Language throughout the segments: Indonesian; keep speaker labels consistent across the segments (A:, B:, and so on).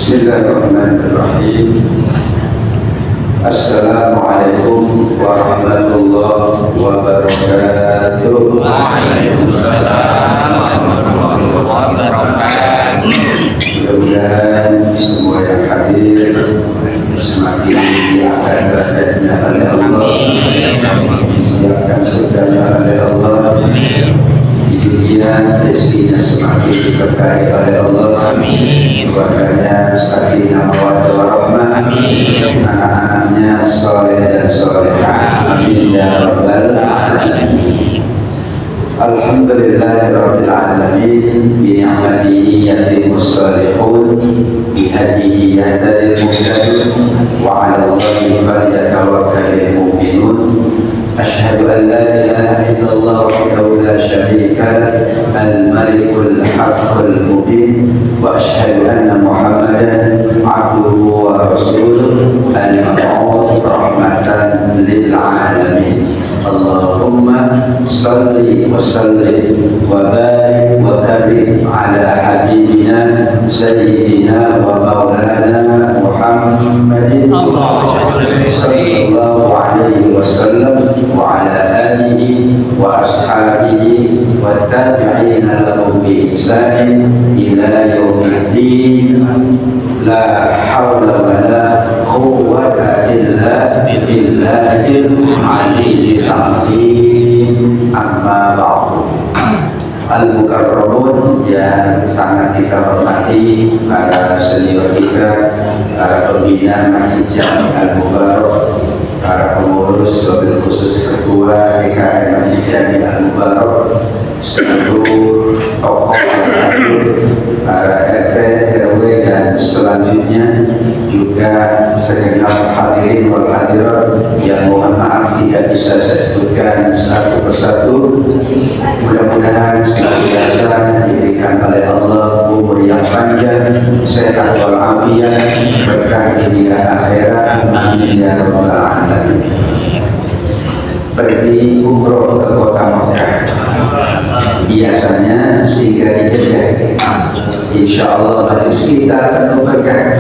A: Bismillahirrahmanirrahim. Assalamualaikum warahmatullahi wabarakatuh.
B: Waalaikumsalam warahmatullahi wabarakatuh.
A: Mudah-mudahan semua yang hadir semakin diangkat derajatnya oleh Allah, disiapkan surganya oleh Allah, di dunia rezekinya semakin diberkahi oleh Allah, keluarganya sakinah mawaddah warahmah, anak-anaknya soleh dan solehah, amin ya rabbal alamin. Alhamdulillahirabbil alamin, bi ni'matihi yatimmus salihun, bi hadihi yahtadil muhtadun, wa 'ala Allahi falyatawakkalul mu'minun. Asyhadu an la ilaha illallah wahdahu la syarika lah, al-malikul haqqul mubin, wa asyhadu anna Muhammadan 'abduhu wa rasuluh, al-mab'uts rahmatan lil alamin. Allahumma salli wa sallim wa barik wa karim ala habibina sayyidina wa maulana Muhammadin sallallahu alaihi wasallam wa ala alihi wa ashabihi wa tabi'ina lahum bi ihsanin ila yaumiddin. La hawla wa la quwwata illa billahil aliyyil azim. Amma ba'du. Al-Mukarramun yang sangat kita hormati, para senior kita, para pembina Masjid Jami Al-Mubarak, para pengurus, wabil khusus ketua DKM Masjid Jami Al-Mubarak, seluruh tokoh para RT, RW dan selanjutnya, juga segenap hadirin wal hadirat yang mohon maaf tidak bisa saya sebutkan satu persatu. Mudah-mudahan senantiasa diberikan oleh Allah umur yang panjang, sehat walafiat, berkah dunia akhirat, amin ya rabbal alamin. Pergi umroh ke kota Mekah biasanya sehingga dijaga, insya Allah majelis kita penuh berkah,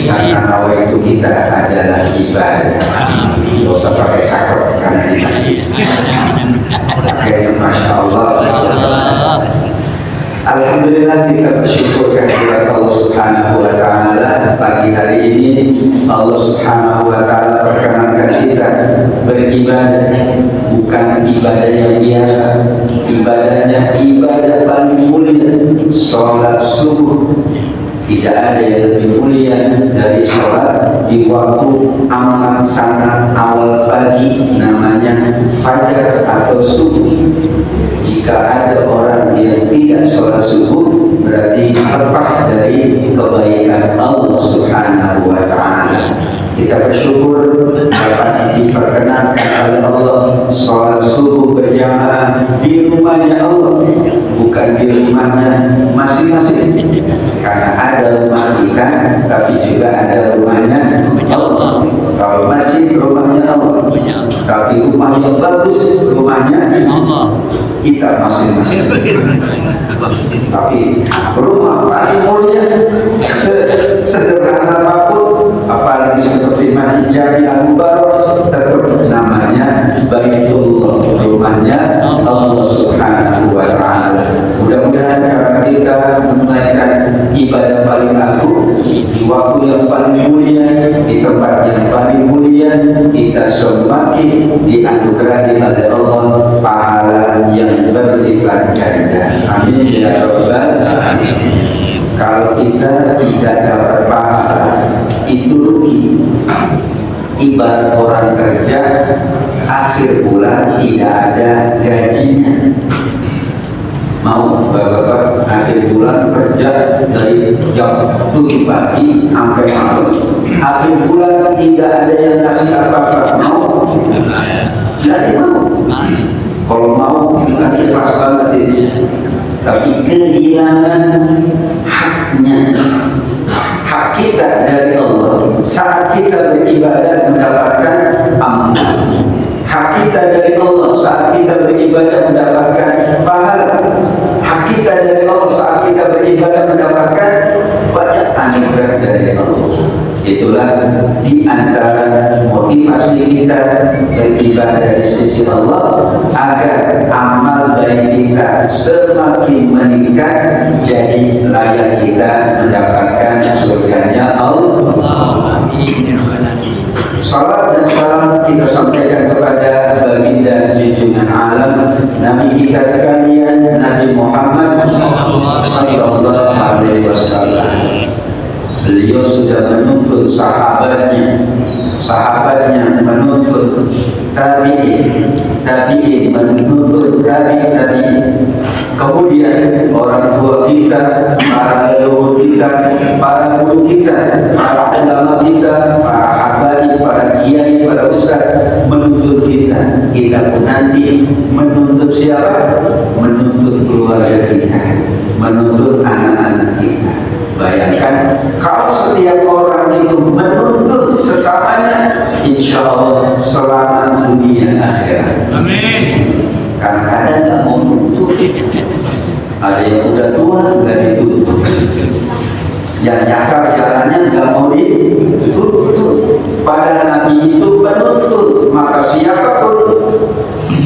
A: karena nawaitu kita adalah ibadah. Tidak usah pakai cakep karena di masjid. Akhirnya masya Allah. Alhamdulillah, kita bersyukur kehadirat Allah Subhanahu wa Ta'ala. Pagi hari ini Allah Subhanahu wa Ta'ala perkenankan kita beribadah, bukan ibadah yang biasa, ibadahnya ibadah paling mulia, sholat subuh. Tidak ada yang lebih mulia dari sholat di waktu amat sangat awal pagi, namanya fajar atau subuh. Jika ada orang yang tidak sholat subuh, berarti lepas dari kebaikan Allah Subhanahu wa Ta'ala. Kita bersyukur dapat diperkenankan oleh Allah sholat subuh berjamaah di rumahnya Allah, bukan di rumahnya masing-masing. Karena ada rumah kita, tapi juga ada rumahnya Allah. Kalau masjid rumahnya Allah, tapi rumah yang bagus rumahnya Allah. Kita masing-masing. Tapi rumah paling mulia, sederhana apapun, apalagi seperti Masjid Jami Al-Mubarak, tetap namanya Baitullah, rumahnya Allah Subhanahu wa Ta'ala. Mudah-mudahan karena kita menunaikan ibadah paling agung di waktu yang paling mulia, di tempat yang paling mulia, kita semakin dianugerahi oleh Allah pahala yang berlipat ganda. Amin ya rabbal alamin. Kalau kita tidak dapat pahala, itu rugi. Ibarat orang kerja akhir bulan tidak ada gajinya. Mau bapak-bapak akhir bulan kerja dari jam 7 pagi sampai malam, akhir bulan tidak ada yang kasih apa-apa, mau? Tidak mau. Kalau mau kita ikhlas banget ini. Tapi kehilangan haknya, hak kita dari Allah saat kita beribadah mendapatkan ampunan. Hak kita dari Allah saat kita beribadah mendapatkan pahala. Hak kita dari Allah saat kita beribadah mendapatkan banyak anugerah. anugerah dari Allah. Itulah di antara motivasi kita beribadah dari sisi Allah agar amal baik kita semakin meningkat, jadi layak kita mendapatkan surganya Allah. Salam dan salam kita sampaikan kepada baginda junjungan alam Nabi kita sekalian, Nabi Muhammad sallallahu alaihi wasallam. Beliau sudah menuntut sahabatnya menuntut tabi'in menuntut tabi'in. Kemudian orang tua kita, para leluhur kita, para guru kita, para ulama kita, para habaib, para kiai, para ustaz menuntut kita. Kita pun nanti menuntut siapa? Menuntut keluarga kita, menuntut anak-anak kita. Bayangkan kalau setiap orang itu menuntut sesamanya, insya Allah selamat dunia akhirat.
B: Amin.
A: Kadang-kadang nggak mau menuntut, ada yang udah tua nggak dituntut, yang nyasar jalannya nggak mau dituntut. Pada Nabi itu menuntut, maka siapapun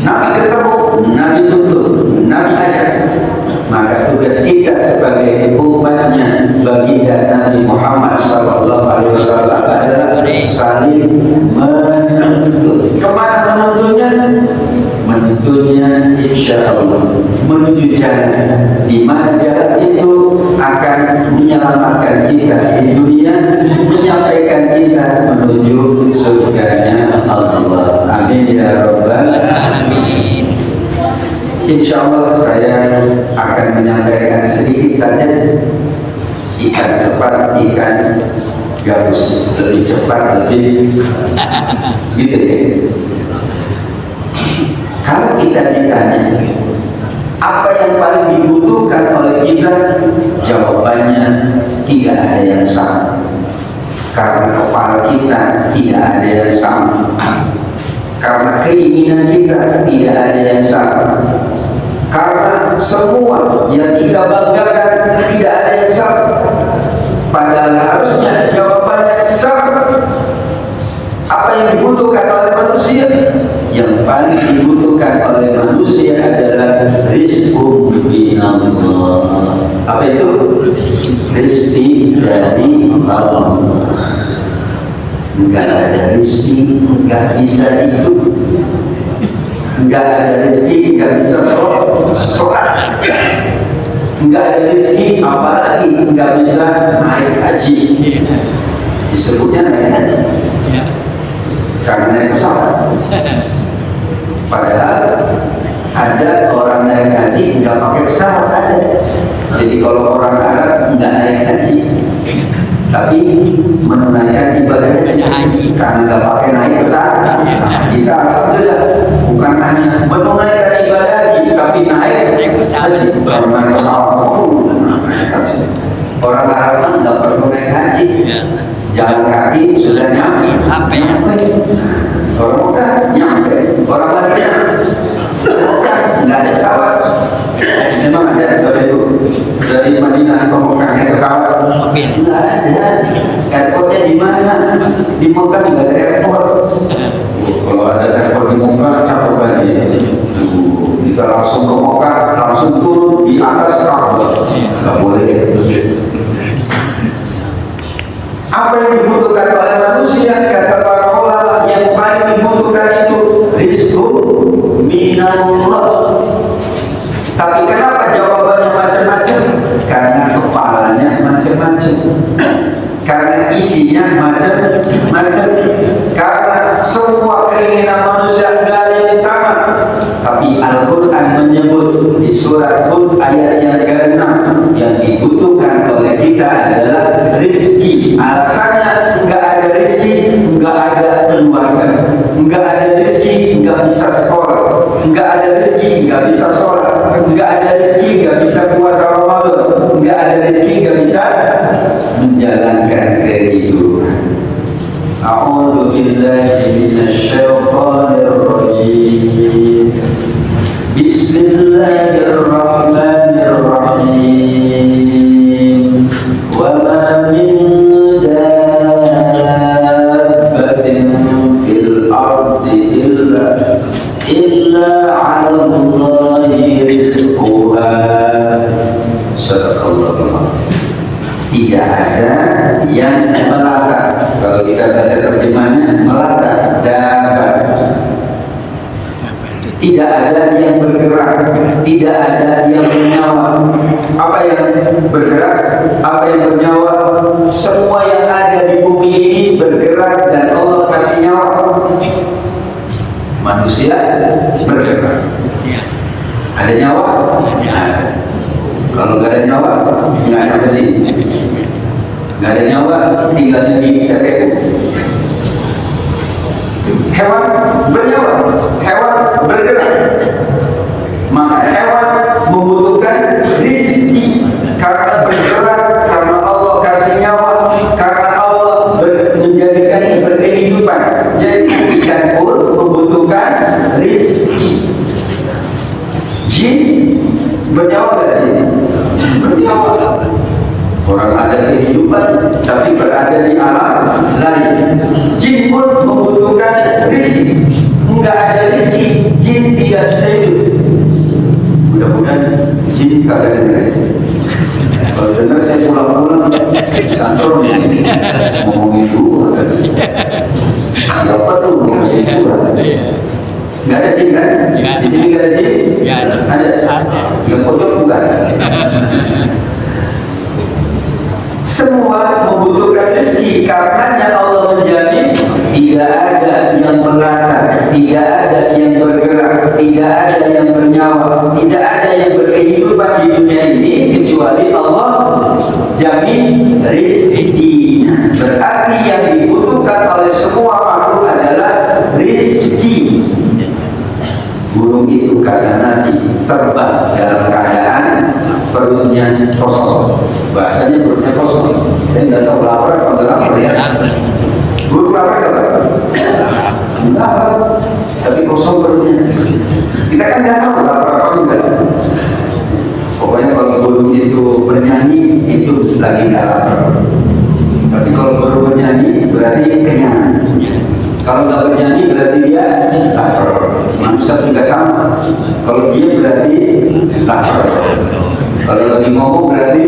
A: Nabi ketemu, Nabi tuntut, Nabi ajak. Maka tugas kita sebagai umatnya baginda Nabi Muhammad sallallahu alaihi wasallam adalah saling menuntut. Kemana menuntutnya? Menuntutnya insya Allah menuju jalan di mana jalan itu akan menyelamatkan kita di dunia, menyampaikan kita menuju surganya Allah. Amin ya rabbal alamin. Insya Allah saya akan menyampaikan sedikit saja. Ikan cepat, ikan gabus, lebih cepat, lebih gitu ya. Kalau kita ditanya apa yang paling dibutuhkan oleh kita, jawabannya tidak ada yang sama. Karena kepala kita tidak ada yang sama, karena keinginan kita tidak ada yang sama, karena semua yang kita banggakan tidak ada yang sama. Padahal harusnya jawabannya sama. Apa yang dibutuhkan oleh manusia? Yang paling dibutuhkan oleh manusia adalah rizqun minallah. Apa itu? Rizki dari Allah. Enggak ada rizki, enggak bisa hidup. Enggak ada rezeki, enggak bisa sholat. Enggak ada rezeki, apalagi enggak bisa naik haji. Disebutnya naik haji karena naik pesawat. Padahal ada orang naik haji enggak pakai pesawat, ada. Jadi kalau orang Arab enggak naik haji, tapi menunaikan ibadah haji karena enggak pakai naik pesawat. Kita alhamdulillah bukan hanya menunaikan ibadah haji, tapi naik haji. Kalau naik pesawat, orang Arab enggak perlu naik haji, jalan kaki sudah nyampe. Orang Mekah nyampe, orang Madinah enggak ada pesawat. Memang ada Bapak Ibu dari Madinah ke Mekah naik pesawat? Enggak ada. Airportnya di mana? Di Mekah enggak ada airport. Kalau ada airport di Mekah capek banget. Kita langsung ke Mekah, langsung turun di atas Ka'bah. Enggak boleh. Apa yang dibutuhkan oleh manusia? Kata para ulama, yang paling dibutuhkan itu rizqun minallah. Tapi kenapa jawabannya macam-macam? Karena kepalanya macam-macam, karena isinya macam-macam, karena semua keinginan manusia tidak ada yang sama. Tapi Al-Quran menyebut di surat Hud ayat yang ke-6, yang dibutuhkan oleh kita adalah rizki. Alasannya nggak ada rizki, nggak ada keluarga, nggak ada rizki, nggak bisa sekolah, nggak ada rizki, nggak bisa sholat, nggak ada rezeki, nggak bisa puasa Ramadan, nggak ada rezeki, nggak bisa menjalankan kehidupan. A'udzu billahi minasyaitonir rajim. Bismillahirrahmanirrahim. Wa ma min ada yang melata. Kalau kita baca terjemahannya melata, dapat. Tidak ada yang bergerak, tidak ada yang bernyawa. Apa yang bergerak, apa yang bernyawa? Semua yang ada di bumi ini bergerak dan Allah kasih nyawa. Manusia bergerak. Ada nyawa? Ada. Kalau nggak ada nyawa, nggak ada mesin. Nggak ada nyawa, tinggalnya di TPU. Hewan bernyawa, hewan bergerak. Maka hewan membutuhkan rizki karena bergerak, karena Allah kasih nyawa, karena Allah menjadikan berkehidupan. Jadi ikan pun membutuhkan rizki. Jin bernyawa gak jin? Bernyawa. Orang ada kehidupan tapi berada di alam lain. Jin pun membutuhkan rizki. Enggak ada rizki, jin tidak bisa hidup. Mudah-mudahan jin kagak dengar. Kalau dengar saya pulang-pulang santron ini ngomongin dulu. Siapa tuh ngomongin dulu? Nggak ada jin kan? Di sini nggak ada jin? Ada. Yang pojok bukan. Semua membutuhkan rezeki, karenanya Allah menjamin tidak ada yang melata, tidak ada yang bergerak, tidak ada yang bernyawa, tidak ada yang berkehidupan di dunia ini kecuali Allah jamin rezeki. Berarti yang dibutuhkan oleh semua makhluk adalah rezeki. Burung itu kata Nabi terbang dalam keadaan perutnya kosong. Bahasanya perutnya kosong. Saya nggak tahu lapar atau nggak lapar ya. Burung lapar nggak? Lapar, tapi kosong perutnya. Kita kan nggak tahu lapar atau enggak. Pokoknya kalau burung itu bernyanyi itu lagi nggak lapar. Tapi kalau burung bernyanyi berarti kenyang. Kalau nggak bernyanyi berarti dia lapar. Manusia juga sama. Kalau dia berarti lapar. Kalau lagi ngomong berarti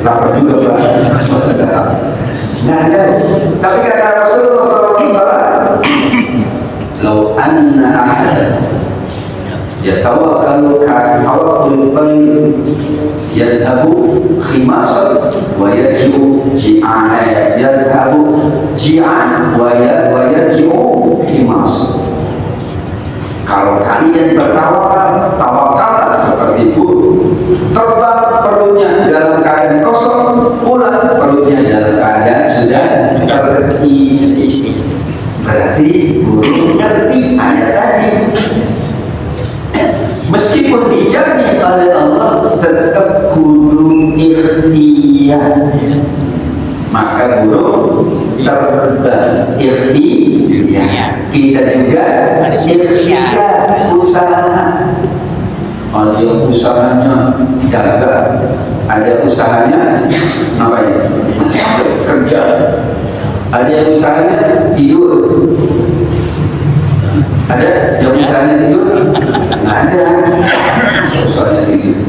A: lapar juga, Pak. Masa nggak? Nggak ada. Tapi kata Rasulullah SAW, "Lau anna ahad yatawakkalu ka'awakul qalil yadhabu khimasan wa yarji'u ji'an, yadhabu ji'an wa yarji'u khimasan." Kalau kalian bertawakal, tawakallah seperti burung. Terbang perutnya dalam keadaan kosong, pulang perutnya dalam keadaan sudah terisi. Berarti burung ngerti ayat tadi. Meskipun dijamin oleh Allah, tetap kudu ikhtiar. Maka burung terbang ikhtiar. Kita juga ikhtiar, usaha. Ada yang usahanya dagang, ada usahanya apa ya? Kerja. Ada yang usahanya tidur. Ada yang usahanya tidur? Nggak ada. Usahanya tidur.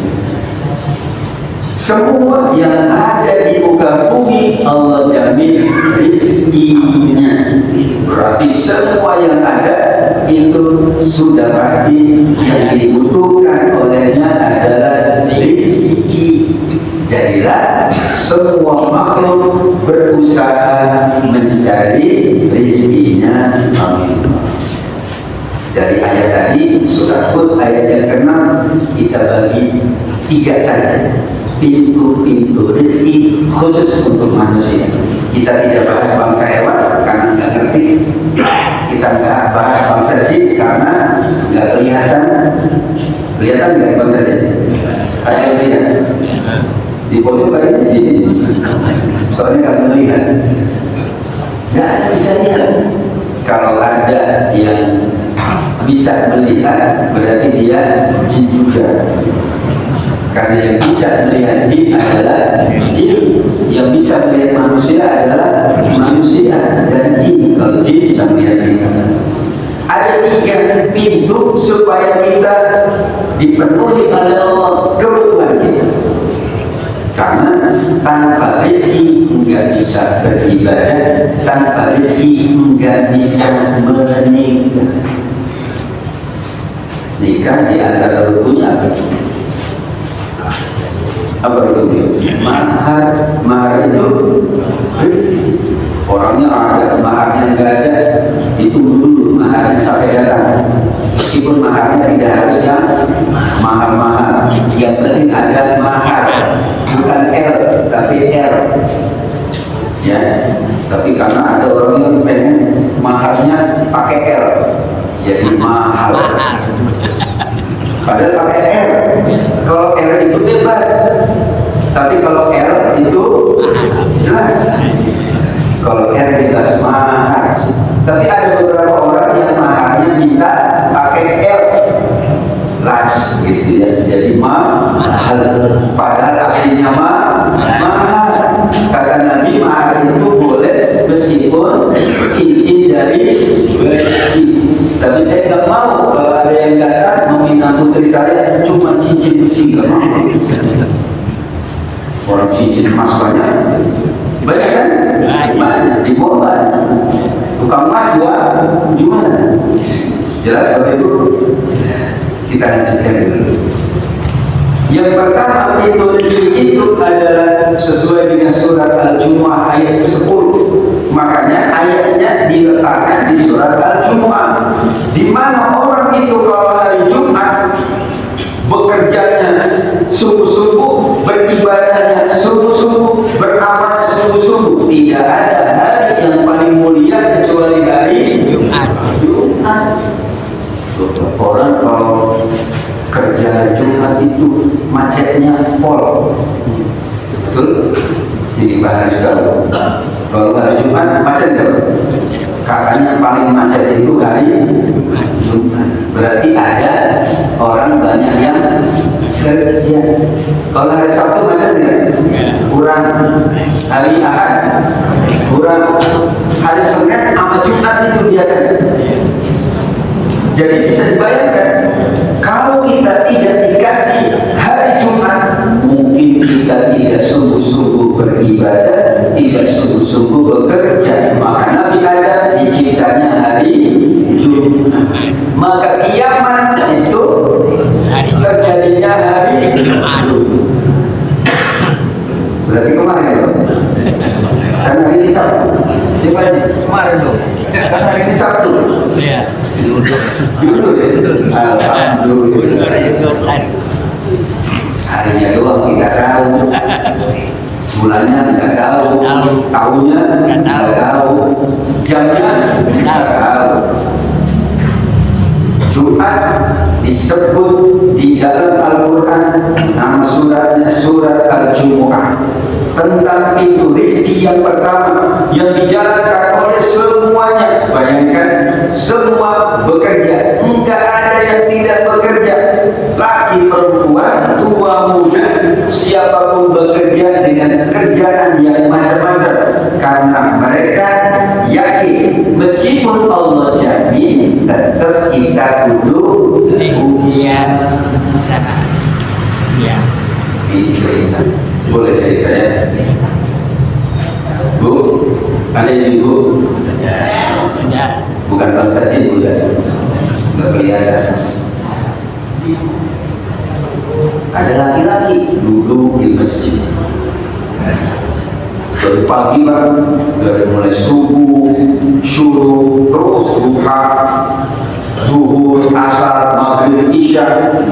A: Semua yang ada di muka bumi Allah jamin rizkinya. Berarti semua yang ada itu sudah pasti yang dibutuhkan olehnya adalah rizki. Jadilah semua makhluk berusaha mencari rizkinya Allah. Dari ayat tadi surat Hud ayat yang ke-6 kita bagi 3 saja. Pintu-pintu rezeki khusus untuk manusia. Kita tidak bahas bangsa hewan karena nggak ngerti. Kita nggak bahas bangsa jin karena nggak kelihatan. Kelihatan nggak bangsa jin? Ada yang lihat? Di pojok ada jin. Soalnya nggak melihat. Nggak ada bisa lihat. Kalau ada yang bisa melihat berarti dia jin juga. Karena yang bisa melihat jin adalah jin, yang bisa melihat manusia adalah manusia dan jin. Kalau jin bisa melihat kita. Ada 3 pintu supaya kita dipenuhi oleh Allah kebutuhan kita. Karena tanpa rezeki nggak bisa beribadah, tanpa rezeki nggak bisa menikah. Nikah di antara rukunnya apa rukunnya? Mahar itu rezeki. Orangnya ada, maharnya nggak ada, itu dulu maharnya sampai datang. Meskipun maharnya tidak harus yang mahal-mahal, yang penting ada mahar, bukan R tapi R. Ya, tapi karena ada orang yang pengen maharnya pakai R, jadi mahal. Padahal pakai R. Kalau R itu bebas, tapi kalau R itu jelas. Kalau R bebas mahar. Tapi ada beberapa orang yang maharnya minta pakai R las gitu ya, jadi mahal. Padahal aslinya mahal. Kata Nabi mahar itu boleh meskipun cincin dari besi. Tapi saya nggak mau kalau ada yang datang meminta putri saya cuma cincin besi, nggak mau. Orang cincin emas banyak kan? Banyak di bawah banyak. Tukang emas gimana? Jelas kalau itu kita lanjutkan dulu. Yang pertama itu rezeki itu adalah sesuai dengan surat Al-Jumu'ah ayat 10. Makanya ayatnya diletakkan di surat Al-Jumu'ah, di mana orang itu kalau hari Jumat bekerjanya sungguh-sungguh, beribadahnya sungguh-sungguh, beramal sungguh-sungguh. Tidak ada hari yang paling mulia kecuali hari Jumat. Orang kalau kerja Jumat itu macetnya pol, betul? Jadi bahas kalau hari Jumat macet nggak? Katanya paling macet itu hari Jumat. Berarti ada orang banyak yang kerja. Kalau hari Sabtu macet nggak? Kurang. Hari Ahad kurang. Hari Senin sama Jumat itu biasanya. Jadi bisa dibayangkan kalau kita tidak dikasih hari Jumat, mungkin kita tidak sungguh-sungguh beribadah, tidak sungguh-sungguh bekerja. Maka Nabi ada diciptanya hari Jumat. Maka kiamat itu terjadinya hari Jumat. Berarti kemarin dong. Karena hari ini Sabtu. Kemarin dong. Karena hari ini Sabtu. Iya. Duduk ya. Alhamdulillah. Harinya doang kita tahu. Bulannya nggak tahu. Tahunnya nggak tahu. Jamnya nggak tahu. Jumat disebut di dalam Al-Quran, nama suratnya surat Al-Jumu'ah, tentang pintu rezeki yang pertama yang dijalankan oleh semuanya. Bayangkan semua bekerja, enggak ada yang tidak bekerja, laki perempuan, tua muda, siapapun bekerja dengan kerjaan yang macam-macam, karena mereka yakin meskipun Allah jamin tetap kita duduk ujian. Ya. Ini cerita, boleh cerita ya? Bu, ada yang ibu? Ya. Bukan bangsa ibu ya? Nggak kelihatan. Ada laki-laki duduk di masjid. Dari pagi bang, dari mulai subuh, syuruq, terus duha, zuhur, asar, maghrib, isya.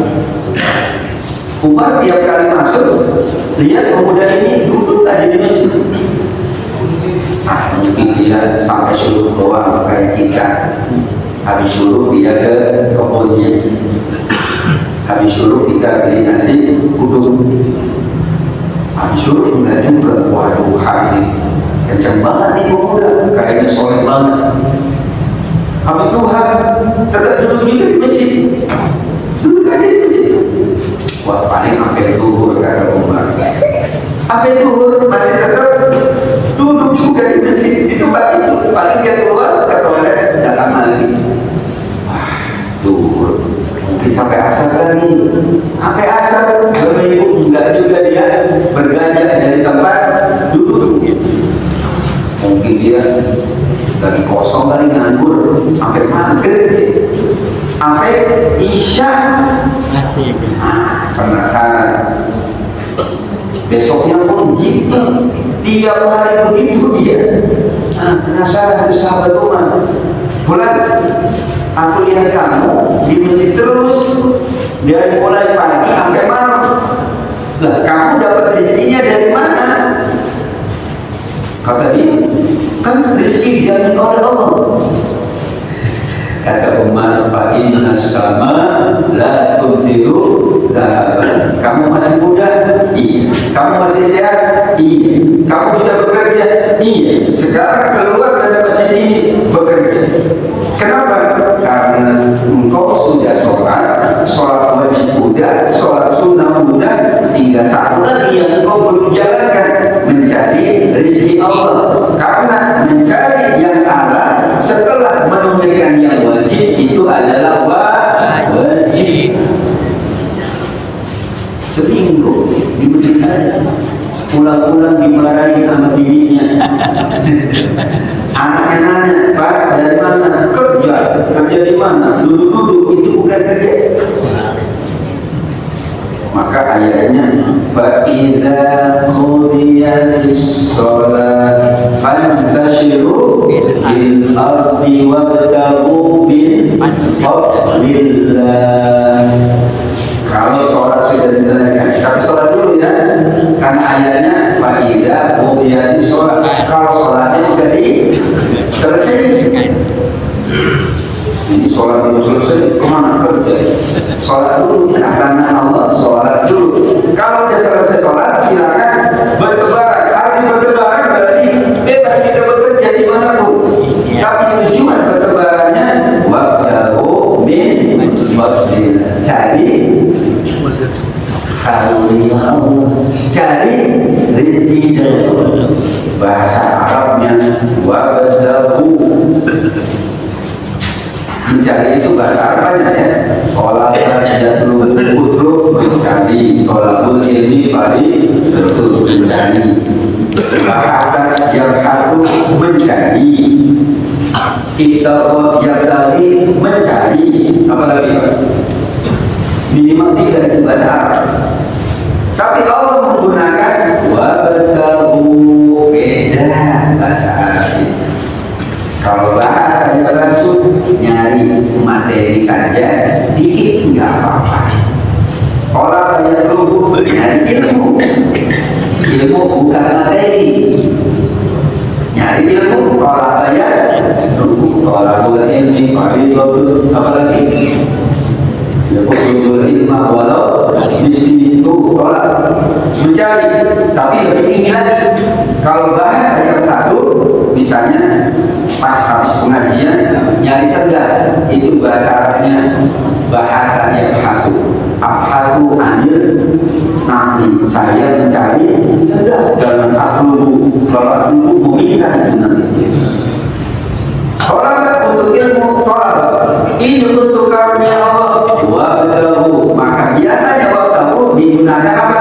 A: Umar tiap kali masuk, lihat pemuda ini duduk aja di masjid. Mungkin dia sampai syuruq doang kayak kita. Habis syuruq dia ke kebunnya. Habis syuruq kita beli nasi uduk. Habis syuruq enggak juga. Waduh, hari kenceng banget nih pemuda, kayaknya soleh banget. Habis duha tetap duduk juga di masjid. Duduk aja di masjid. Wah, paling sampai zuhur kata Umar. Sampai zuhur masih tetap duduk juga di masjid. Di tempat itu paling dia keluar ke toilet datang lagi. Wah, zuhur mungkin sampai asar lagi. sampai asar, berminggu enggak juga dia bergajah dari tempat duduk. Mungkin dia lagi kosong kali nganggur, sampai maghrib dia, sampai isya. Penasaran. Besoknya pun gitu, tiap hari begitu dia. Penasaran sahabat Umar, Fulan, aku lihat kamu di masjid terus dari mulai pagi sampai malam. Lah, kamu dapat rezekinya dari mana? Kata dia, kan rezeki dijamin oleh Allah. Kata Umar, fa inna sama la tumtiru dhahaban. Kamu masih muda? Iya. Kamu masih sehat? Iya. Kamu bisa bekerja? Iya. Sekarang keluar dari masjid ini bekerja. Kenapa? Karena engkau sudah sholat wajib udah, sholat sunnah udah, tinggal satu lagi yang engkau belum jalankan, mencari rezeki Allah. Karena mencari yang halal setelah menunaikan yang wajib itu adalah wajib. Seminggu di masjid ada, pulang-pulang dimarahi sama bininya. Anaknya nanya, Pak, dari mana? Kerja di mana? Duduk-duduk, itu bukan kerja. Maka ayatnya, فَإِذَا قُضِيَتِ الصَّلَاةُ فَانْتَشِرُوا فِي الْأَرْضِ وَابْتَغُوا مِنْ فَضْلِ اللَّهِ. Kalau sholat sudah ditunaikan, tapi sholat dulu ya, karena ayatnya فَإِذَا قُضِيَتِ الصَّلَاةُ. Kalau sholatnya sudah selesai, ini sholat belum selesai, kemana kerja? Sholat dulu, karena Allah sholat dulu. Kalau sudah selesai sholat, silakan bertebaran. Arti bertebaran berarti bebas kita bekerja di manapun. Tapi tujuan bertebarannya wabdahu min fadlillah. Cari karunia Allah, cari rezeki dari Allah. Bahasa Arabnya wabdahu. Mencari itu bahasa Arabnya ya. Kalau jatuh kutub mencari, kalau ilmi pari tentu mencari. Bahasa yang satu mencari, ikhtarot yang tadi mencari, apalagi minimal 3 itu bahasa Arab. Tapi Allah menggunakan wabtahu, beda bahasa Arab. Kalau bahasa yang langsung nyari materi saja, dikit nggak apa-apa. Kalau banyak lubuk nyari ilmu, ilmu bukan materi. Nyari ilmu, kalau banyak lubuk, kalau buat ilmi, apalagi ilmu ilmu walau di situ tolak mencari, tapi lebih tinggi lagi. Kalau bahasa yang satu, misalnya pas habis pengajian nyari sendal, itu bahasa Arabnya bahasa yang hasud. Abhasu anil nanti saya mencari sendal dalam satu bapak dulu meminta nanti. Tolak untuk ilmu, tolak ini untuk karunia Allah. Wabdahu, maka biasanya wabdahu digunakan apa?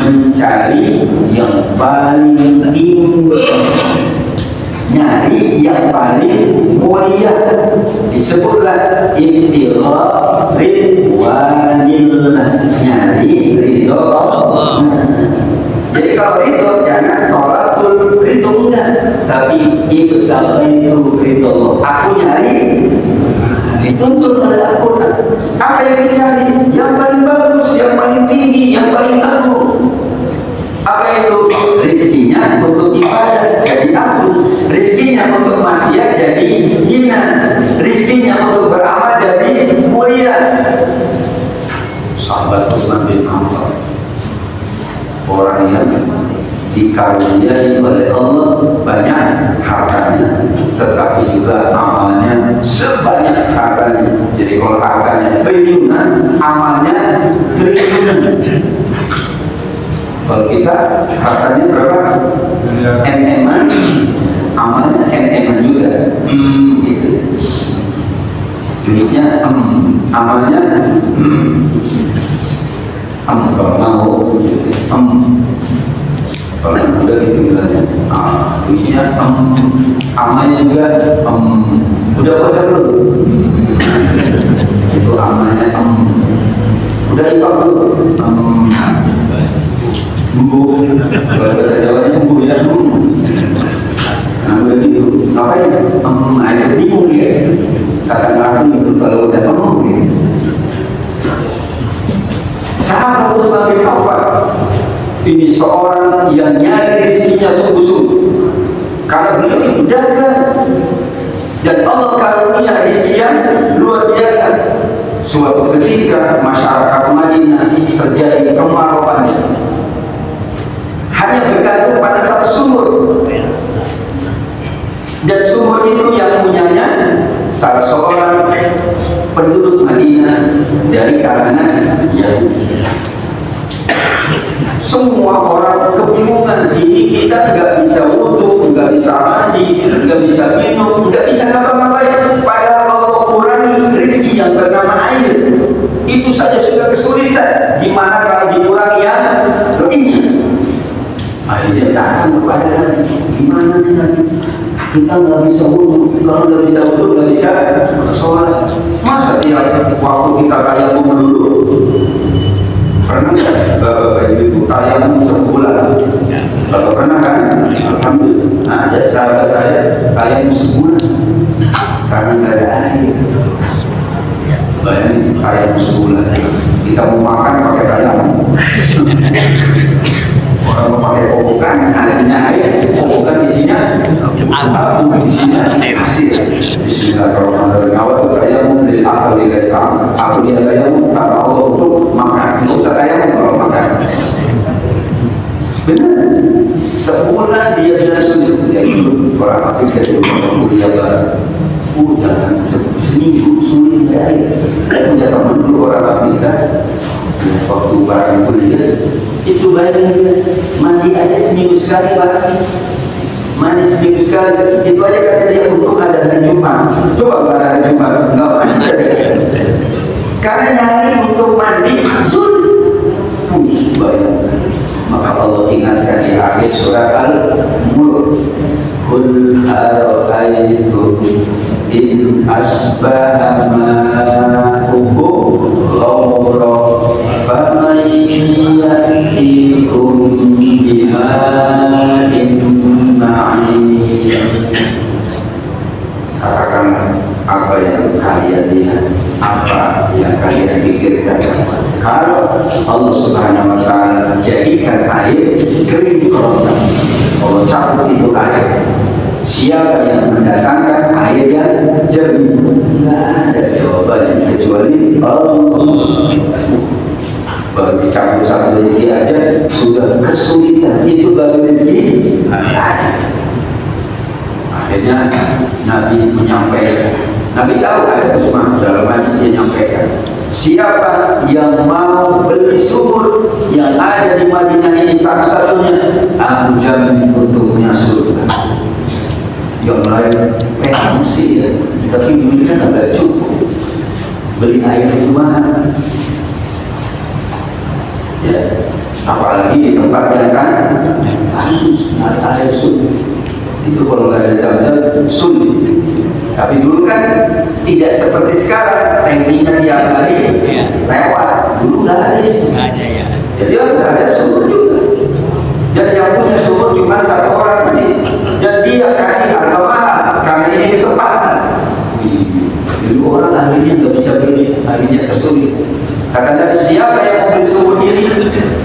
A: Mencari yang paling tinggi, nyari yang paling mulia. Disebutlah ibtigha ridwanillah, nyari ridho Allah. Jadi kalau ridho jangan tolakul ridho, enggak, tapi ibtigha itu ridho Allah. Aku nyari dituntut oleh Al-Quran. Apa yang dicari? Yang paling bagus, yang paling tinggi, yang paling agung. Apa itu? Rizkinya untuk ibadah jadi agung, rizkinya untuk maksiat jadi hina, rizkinya untuk beramal jadi mulia. Sahabat Utsman bin Affan, orang yang dikaruniai oleh Allah banyak hartanya, tetapi juga amalnya sebanyak hartanya. Jadi kalau hartanya triliunan, amalnya triliunan. Kalau kita hartanya berapa? MM-an, amalnya MM-an juga. Gitu. duitnya amalnya kalau mau kalau udah gitu bilangnya duitnya amalnya juga udah puasa belum itu amalnya udah infak belum kalau bahasa Jawanya ya nah udah gitu ngapain ada bingung ya kata-kata itu kalau udah gitu. Sahabat Utsman bin Affan ini seorang yang nyari rezekinya sungguh-sungguh karena beliau itu dagang dan Allah karunia rezeki yang luar biasa. Suatu ketika masyarakat Madinah terjadi kemarauannya, hanya bergantung pada satu sumur, dan sumur itu yang punyanya salah seorang penduduk Madinah dari kalangan Yahudi. Semua orang kebingungan, ini kita nggak bisa wudhu, nggak bisa mandi, nggak bisa minum, nggak bisa ngapa-ngapain. Padahal Allah kurangi rezeki yang bernama air. Itu saja sudah kesulitan. Gimana kalau dikurangi yang lebihnya? Akhirnya datang kepada Nabi. Gimana sih Nabi? Kita nggak bisa wudhu, kalau nggak bisa wudhu nggak bisa sholat. Masa tiap waktu kita kayak mau dulu? Pernah nggak bapak ibu tayamum sebulan? Kalau pernah kan? Alhamdulillah. Nah, ada sahabat saya tayamum sebulan karena nggak ada air. Bayangin tayamum sebulan. Kita mau makan pakai tayamum. Orang mau pakai kokokan, isinya air, kokokan isinya isinya hasil. Bismillahirrahmanirrahim. Awal tayamum dari akal dari akal. Aku dia tayamum karena Allah untuk makan. Nggak usah tayamum kalau makan. Benar. Sebulan dia bilang sulit. Dia itu orang Afrika itu kuliah barat. Udah seminggu sulit air. Saya punya teman dulu orang Afrika. Waktu barang kuliah itu bayangin mandi aja seminggu sekali barang mandi seminggu sekali itu aja kata dia untuk ada hari Jumat. Coba pada hari Jumat nggak bisa karena nyari untuk mandi sulit. Bayangkan maka Allah ingatkan di akhir surat Al-Mulk Qul ara'aytum in asbaha ma'ukum ghawra faman ya'tikum bima'in ma'in. Katakanlah apa yang kalian lihat, apa yang kalian pikirkan. Kalau Allah Subhanahu wa Ta'ala jadikan air kering kerontang, Allah cabut itu air, siapa yang mendatangkan air yang jernih? Tidak ada jawabannya kecuali Allah. Baru dicampur satu rezeki aja sudah kesulitan, itu baru rezeki ada. Akhirnya Nabi menyampaikan, Nabi tahu ada Utsman dalam hadis dia nyampaikan, siapa yang mau beli sumur yang ada di Madinah ini satu-satunya, aku jamin untuknya surga. Yang lain pengen sih ya, tapi duitnya nggak cukup, beli air itu mahal. Ya, apalagi di tempat yang kan harus ada sulit. Itu kalau nggak ada zam-zam sulit. Tapi dulu kan tidak seperti sekarang, tankinya tiap hari lewat. Dulu nggak ada itu.
B: Ya.
A: Jadi harus ada sumur juga. Dan yang punya sumur cuma satu orang tadi. Dan dia kasih harga mahal karena ini kesempatan. Jadi orang akhirnya nggak bisa beli, akhirnya kesulitan. Kata Nabi, siapa yang membeli sumur ini?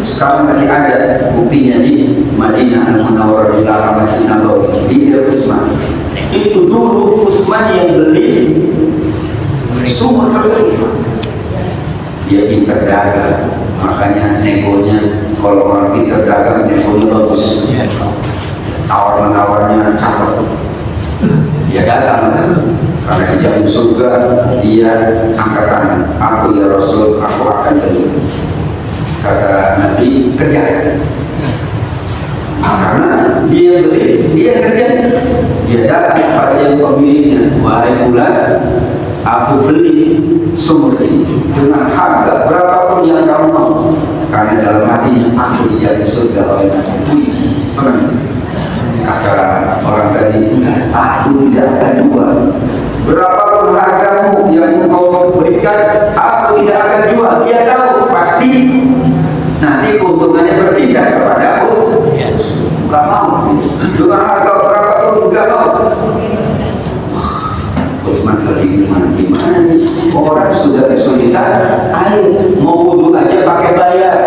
A: Sekarang masih ada buktinya di Madinah Al-Munawwarah di belakang Masjid Nabawi. Di Utsman. Itu dulu Utsman yang beli sumur tersebut. Dia pintar dagang, makanya negonya kalau orang pintar dagang negonya bagus. Tawar-menawarnya cakep. Dia datang karena si jamu surga, dia angkat tangan, aku ya Rasul, aku akan beli. Kata Nabi, kerjakan. Karena dia beli, dia kerja. Dia datang pada yang pemiliknya, wahai fulan, aku beli sumur ini dengan harga berapapun yang kamu mau, karena dalam hatinya aku dijadi surga oleh Nabi. Wih, senang. Kata orang tadi, enggak, aku tidak akan jual. Berapapun hargamu yang kau berikan, aku tidak akan jual. Dia tahu pasti nanti keuntungannya berpindah kepada aku. Enggak mau. Dengan harga berapapun enggak mau. Utsman lagi gimana nih? Orang sudah kesulitan, ayo mau wudhu aja pakai bayar.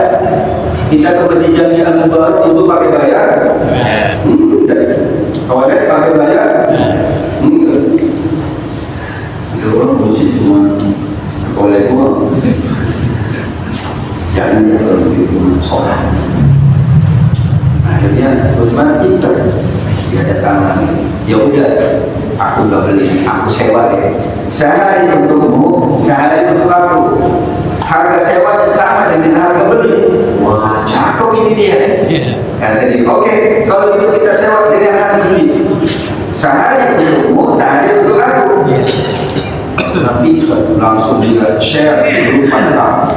A: Kita ke Masjid Jami Al-Mubarak untuk pakai bayar. Toilet pakai bayar. Enggak. Ada orang musik cuma toilet doang. Jangan ya kalau begitu sholat. Akhirnya Utsman pintar. Dia datang lagi. Ya udah, aku nggak beli, aku sewa deh. Sehari untukmu, sehari untuk aku. Harga sewanya sama dengan harga beli. Wah, cakep ini dia. Kata dia, oke, kalau gitu kita sewa dengan harga beli. Sehari untukmu, sehari untuk aku. Tapi langsung dia share di grup WhatsApp.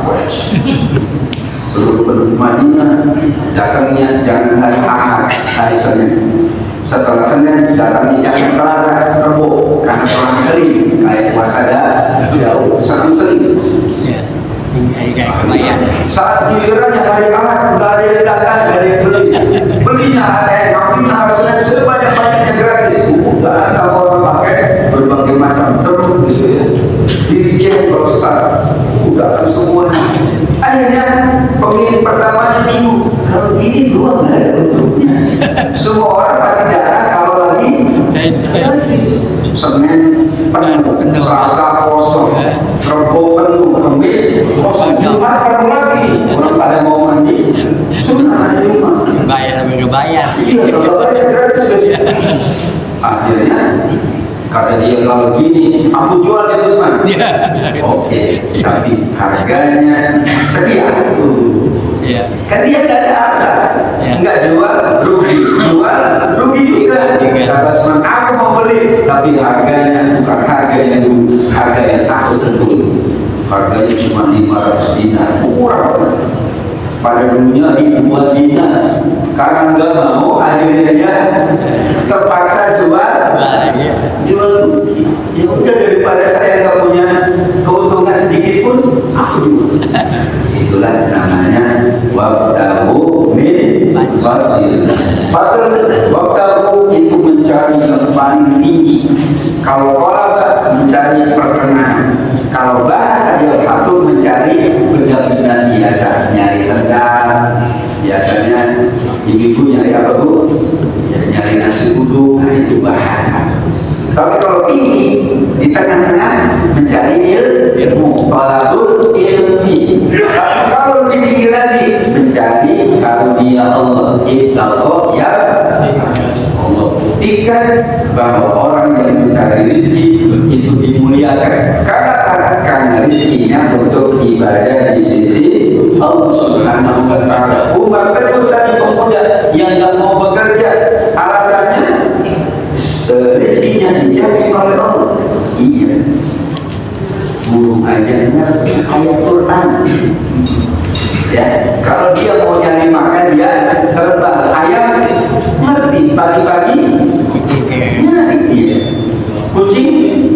A: Seluruh penduduk Madinah datangnya jangan hari Ahad, hari Senin. Setelah Senin datangnya jangan Selasa, Rabu, karena selang sering kayak puasa jauh, selang sering. Saat gilirannya hari Ahad nggak ada yang datang, nggak ada yang beli. Belinya kambingnya harusnya sebanyak-banyaknya gratis. Udah ada orang pakai berbagai macam truk gitu ya. Dirjen Prostar, datang semuanya. Akhirnya pemilik pertamanya bingung, kalau gini gua nggak ada untungnya. Semua orang pasti datang kalau lagi gratis. Senin penuh, Selasa kosong, Rabu penuh, Kamis kosong, Jumat penuh lagi. Orang pada mau mandi, cuma Jumat.
B: Bayar tapi bayar.
A: Iya, kalau bayar gratis. Akhirnya kata dia, kalau gini aku jual ya Utsman. Oke, tapi harganya sekian. Kan dia nggak ada alasan, nggak jual rugi, jual rugi juga. Kata Utsman, aku mau beli, tapi harganya bukan harga yang dulu, harga yang aku tentuin. Harganya cuma 500 dinar, murah banget. Pada dulunya ribuan dinar, karena nggak mau akhirnya dia terpaksa jual rugi. Ya udah, daripada saya nggak punya keuntungan sedikit pun aku jual. Itulah namanya wabtahu min fadlillah. Wabtahu itu mencari yang paling tinggi. Kalau talaba mencari pertengahan. Kalau bahasa yang satu mencari benda-benda biasa, nyari sendal. Biasanya ibu-ibu nyari apa bu? Nyari nasi uduk, nah itu bahasa. Tapi kalau ini di tengah-tengah mencari ilmu, talabul ilmi. Tapi kalau lebih tinggi lagi mencari karunia Allah, ittaqo ya Allah. Buktikan bahwa orang yang mencari rezeki itu dimuliakan karena rezekinya untuk ibadah di sisi Allah Subhanahu wa Ta'ala. Umar betul tadi pemuda yang nggak mau bekerja, alasannya rezekinya dijamin oleh Allah. Iya, burung aja ngerti ayat Quran. Ya, kalau dia mau nyari makan dia terbang. Ayam ngerti pagi-pagi nyari dia. Kucing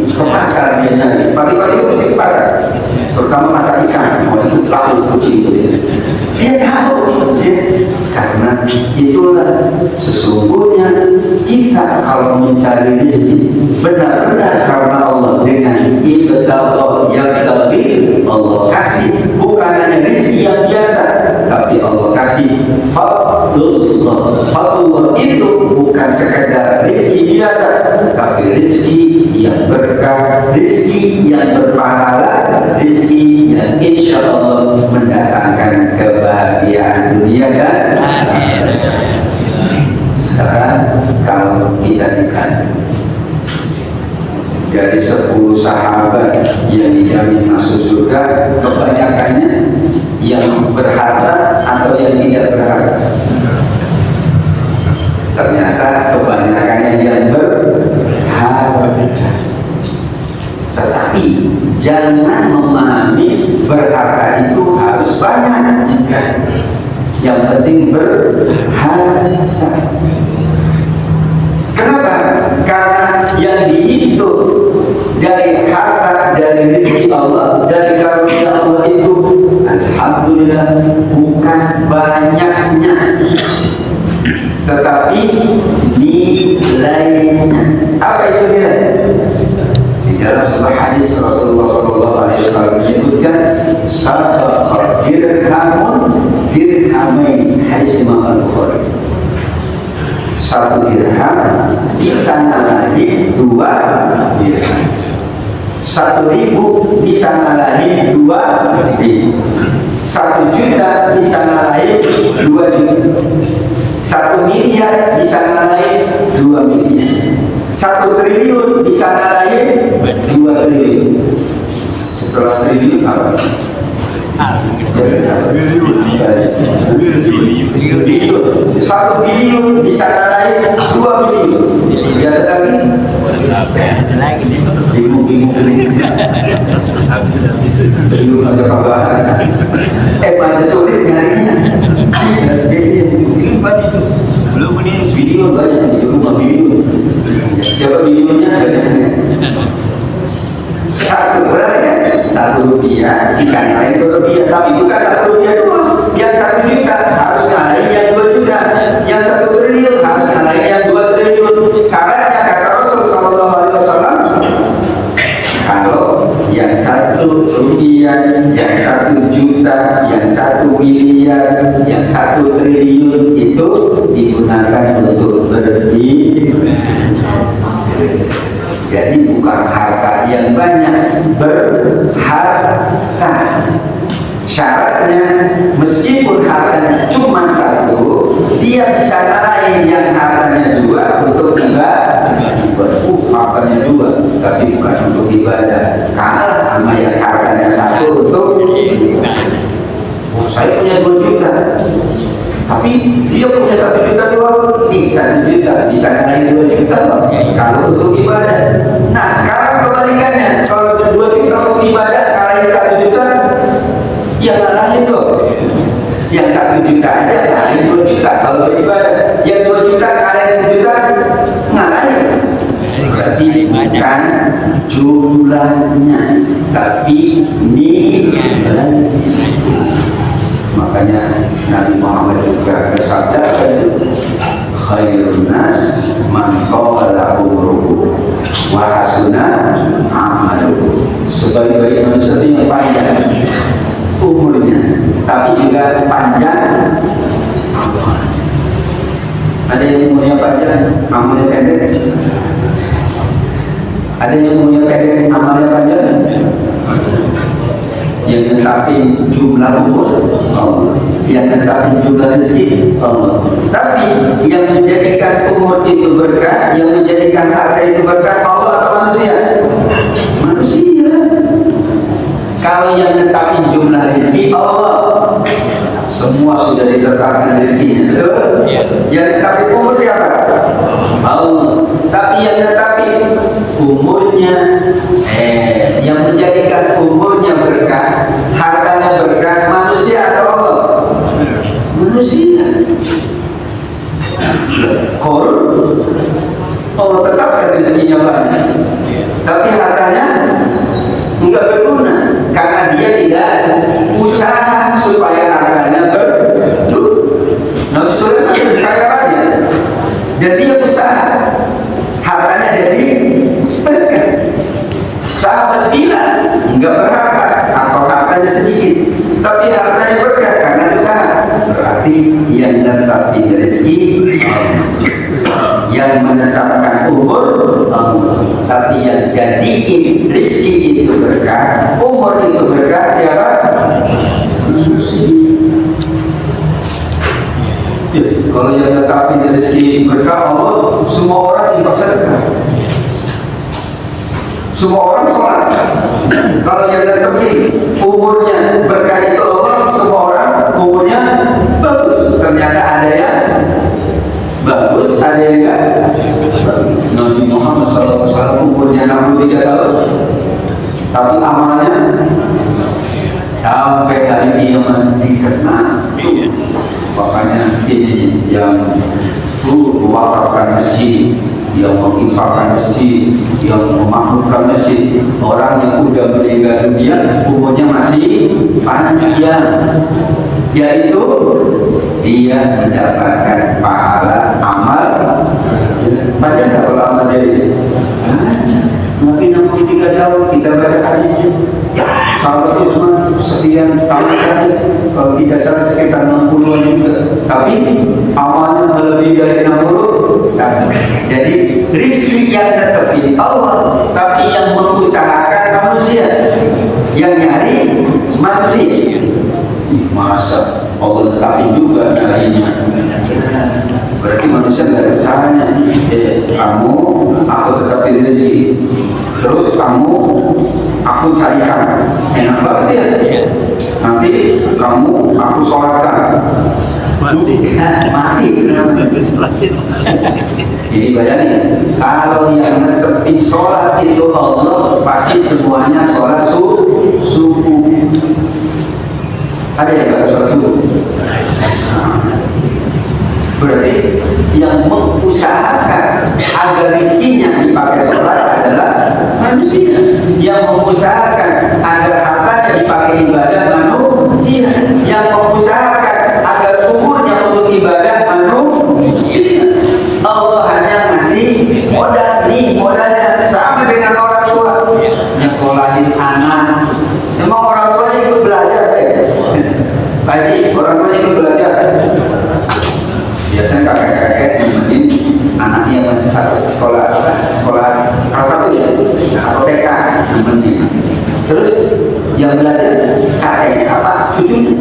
A: ke pasar dia nyari. Pagi-pagi kucing ke pasar. Terutama masak ikan. Oh, itu lalu kucing itu dia tahu ya. Karena itulah sesungguhnya kita kalau mencari rezeki benar-benar karena Allah dengan ibtagha yabtaghi, Allah kasih bukan hanya rezeki yang biasa, tapi Allah kasih fadlullah. Fadlullah itu bukan sekedar rezeki biasa, tapi rezeki yang berkah, rezeki yang berpahala, rezeki yang insya Allah mendatangkan kebahagiaan dunia dan akhirat. Sekarang kalau kita lihat dari 10 sahabat yang dijamin masuk surga, kebanyakannya yang berharta atau yang tidak berharta? Ternyata kebanyakannya yang berharta. Tetapi jangan memahami berharta itu harus banyak. Yang penting berharta. Kenapa? Karena yang dihitung dari harta, dari rezeki Allah, dari karunia Allah itu, alhamdulillah, bukan banyaknya, tetapi nilainya. Apa itu nilai? Di dalam sebuah hadis Rasulullah SAW menyebutkan sadaqah dirhamun dirhamain, hadis Imam Al-Bukhari. 1 dirham bisa ngalahin 2 dirham. 1.000 bisa ngalahin 2.000. 1 juta bisa ngalahin 2 juta. 1 miliar bisa ngalahin 2 miliar. 1 triliun bisa ngalahin 2 triliun. Setelah triliun apa? Biliun. 1 biliun bisa ngalahin 2 biliun. Ada lagi? Bingung. Bingung ada tambahan. Pada sulit nyarinya. Biliun banyak itu. Belum ini biliun banyak di rumah biliun. Siapa bilionnya? Satu rupiah bisa ngalahin 2 rupiah, tapi bukan 1 rupiah doang. Yang 1 juta harus ngalahin yang 2 juta, yang 1 triliun harus ngalahin yang 2 triliun. Syaratnya kata Rasul SAW, kalau yang 1 rupiah, yang 1 juta, yang 1 miliar, yang 1 triliun itu digunakan untuk beribadah. Jadi bukan harta yang banyak, berharta. Syaratnya meskipun hartanya cuma 1, dia bisa ngalahin yang hartanya 2 untuk ibadah. Hartanya 2 tapi bukan untuk ibadah. Kalah sama yang hartanya 1 untuk ibadah. Saya punya 2 juta, tapi dia punya 1 juta doang. 1 juta bisa ngalahin 2 juta loh, kalau untuk ibadah. Nah sekarang kebalikannya, kalau 2 juta untuk ibadah ngalahin 1 juta, ya ngalahin loh. Yang 1 juta aja ngalahin 2 juta kalau beribadah. Yang 2 juta ngalahin 1 juta, ngalahin. Berarti bukan jumlahnya, tapi nilainya. Makanya Nabi Muhammad juga bersabda, khairun nas man qala umruhu wa hasuna amaluhu. Sebaik-baik manusia itu yang panjang umurnya, tapi juga panjang amal. Ada yang umurnya panjang, amalnya pendek. Ada yang umurnya pendek, amalnya panjang. Yang netapin jumlah umur Allah, yang netapin jumlah rezeki Allah. Tapi yang menjadikan umur itu berkah, yang menjadikan harta itu berkah, Allah atau manusia? Manusia. Kalau yang netapin jumlah rezeki Allah, semua sudah ditetapkan rezekinya, betul? Yang netapin umur siapa? Allah. Tapi yang netapin umurnya, yang menjadikan umurnya berkah, hartanya berkah, manusia atau Allah? Manusia. Korun, Allah tetapkan rezekinya banyak, tapi hartanya enggak berguna karena dia tidak usaha supaya hartanya berguna. Nabi Sulaiman kaya raya dan dia usaha hartanya jadi berkah. Sahabat Bilal enggak berharta atau hartanya sedikit, tapi hartanya berkah karena usaha. Berarti yang menetapkan rezeki, yang menetapkan umur Allah, tapi yang jadiin rezeki itu berkah, umur itu berkah siapa? Ya, kalau yang menetapkan rezeki berkah Allah, semua orang dipersedekah. Semua orang sholat. Kalau yang terpenting umurnya berkah itu Allah, semua orang umurnya bagus. Ternyata ada yang bagus, ada yang enggak. Nabi Muhammad SAW umurnya 63 tahun, tapi amalnya sampai hari kiamat dikena. Makanya ini yang mewakafkan masjid, yang menginfakkan masjid, yang memakmurkan masjid, orang yang udah meninggal dunia umurnya masih panjang, yaitu dia mendapatkan pahala amal. Panjang tak kalau amal jadi? Nabi 63 tahun kita baca hadisnya. Sahabat Utsman sekian tahun saja, kalau tidak salah sekitar 60-an juga. Tapi amalnya melebihi dari 60 tahun. Jadi rizki yang tetapin Allah, tapi yang mengusahakan manusia, yang nyari manusia. Masa Allah tetapin juga nyarinya. Berarti manusia nggak ada usahanya. Kamu, aku tetapin rezeki. Terus kamu, aku carikan. Enak banget ya. Nanti kamu, aku sholatkan. Mati. Jadi bayangin, kalau yang tetapin sholat itu Allah, pasti semuanya sholat subuh. Ada yang nggak sholat subuh? Berarti yang mengusahakan agar rizkinya dipakai sholat adalah manusia. Yang mengusahakan agar hartanya dipakai ibadah manusia. Yang mengusahakan agar umurnya untuk ibadah manusia. Allah hanya ngasih modal. Nih modalnya sama dengan orang tua nyekolahin anak. Emang orang tuanya ikut belajar Haji, orang tua ikut belajar. Biasanya kakek-kakek nemenin anaknya yang masih sekolah kelas 1 ya, atau TK nemenin. Terus yang belajar kakeknya apa? Cucunya.